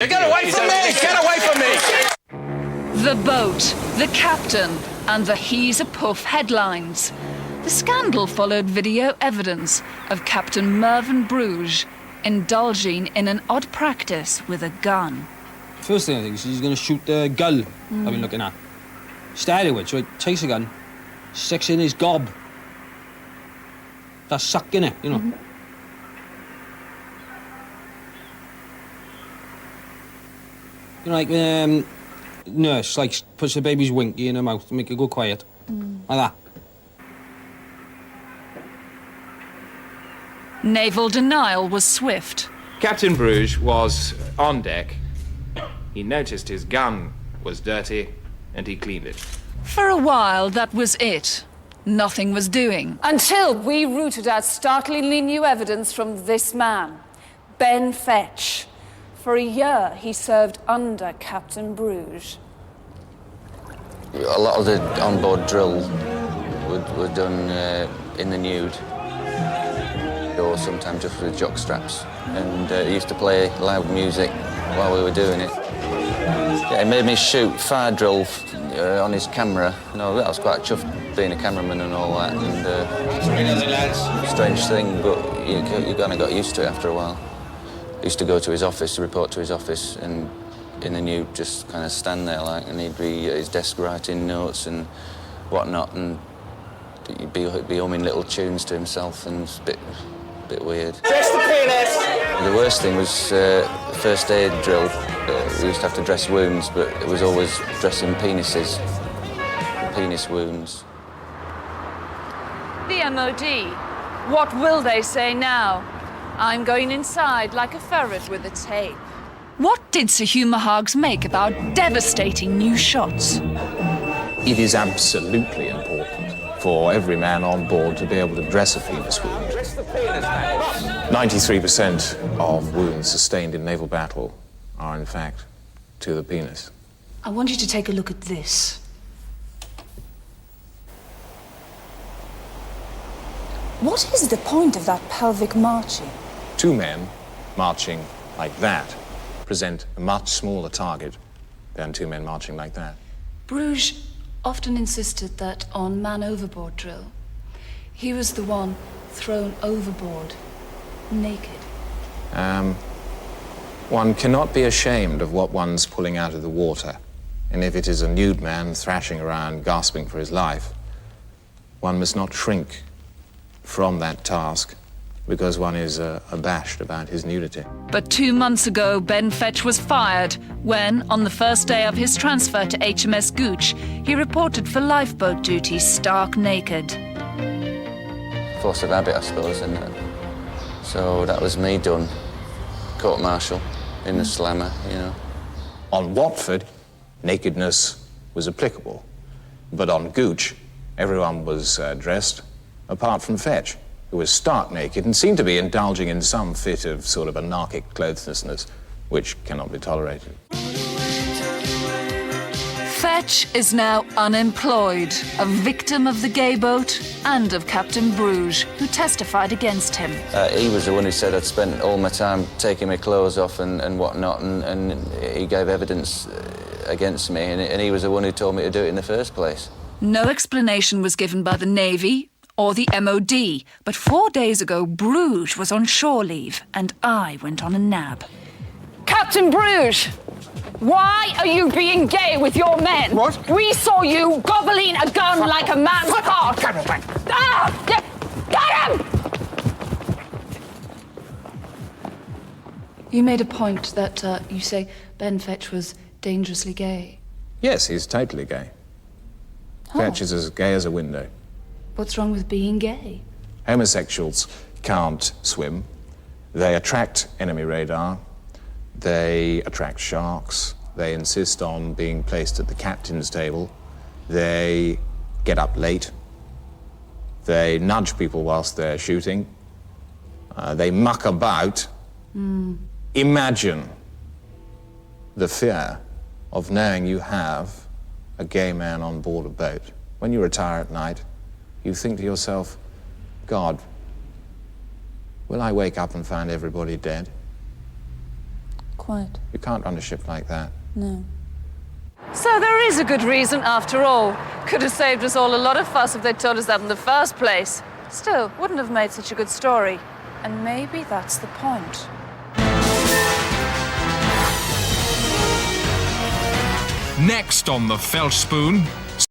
Get away from me! Get away from me! The boat, the captain, and the He's a Puff headlines. The scandal followed video evidence of Captain Mervyn Bruges indulging in an odd practice with a gun. First thing I think is he's going to shoot the girl I've been looking at. Started with, so he takes a gun, sticks in his gob. That's sucking it, you know. You know, like, nurse, like, puts the baby's winky in her mouth to make it go quiet. Like that. Naval denial was swift. Captain Bruges was on deck. He noticed his gun was dirty, and he cleaned it. For a while, that was it. Nothing was doing. Until we rooted out startlingly new evidence from this man, Ben Fetch. For a year, he served under Captain Bruges. A lot of the onboard drill were done in the nude, or sometimes just with jock straps. And he used to play loud music while we were doing it. Yeah, he made me shoot fire drill on his camera. You know, I was quite chuffed being a cameraman and all that. And strange thing, but you kind of got used to it after a while. I used to go to his office, to report to his office, and in the nude just kind of stand there like, and he'd be at his desk writing notes and whatnot, and he'd be humming little tunes to himself, and it's a bit weird. Dress the penis! The worst thing was first aid drill. We used to have to dress wounds, but it was always dressing penises, penis wounds. The MOD. What will they say now? I'm going inside like a ferret with a tape. What did Sir Hugh Mahags make about devastating new shots? It is absolutely important for every man on board to be able to dress a penis wound. 93% of wounds sustained in naval battle are, in fact, to the penis. I want you to take a look at this. What is the point of that pelvic marching? Two men marching like that present a much smaller target than two men marching like that. Bruges often insisted that on man overboard drill, he was the one thrown overboard, naked. One cannot be ashamed of what one's pulling out of the water. And if it is a nude man thrashing around, gasping for his life, one must not shrink from that task because one is abashed about his nudity. But 2 months ago, Ben Fetch was fired when, on the first day of his transfer to HMS Gooch, he reported for lifeboat duty stark naked. Force of habit, I suppose, isn't it? So that was me done. Court-martial in the slammer, you know. On Watford, nakedness was applicable. But on Gooch, everyone was dressed, apart from Fetch, who was stark naked and seemed to be indulging in some fit of sort of anarchic clotheslessness, which cannot be tolerated. Fetch is now unemployed, a victim of the gay boat and of Captain Bruges, who testified against him. He was the one who said I'd spent all my time taking my clothes off and whatnot, and he gave evidence against me, and he was the one who told me to do it in the first place. No explanation was given by the Navy or the MOD, but 4 days ago, Bruges was on shore leave, and I went on a nab. Captain Bruges, why are you being gay with your men? What? We saw you gobbling a gun like a man's cock. Ah! Get him! You made a point that you say Ben Fetch was dangerously gay. Yes, he's totally gay. Fetch is as gay as a window. What's wrong with being gay? Homosexuals can't swim. They attract enemy radar. They attract sharks. They insist on being placed at the captain's table. They get up late. They nudge people whilst they're shooting. They muck about. Imagine the fear of knowing you have a gay man on board a boat. When you retire at night, you think to yourself, God, will I wake up and find everybody dead? quite. You can't run a ship like that. No. So there is a good reason after all. Could have saved us all a lot of fuss if they'd told us that in the first place. Still, wouldn't have made such a good story. And maybe that's the point. Next on the Felch Spoon,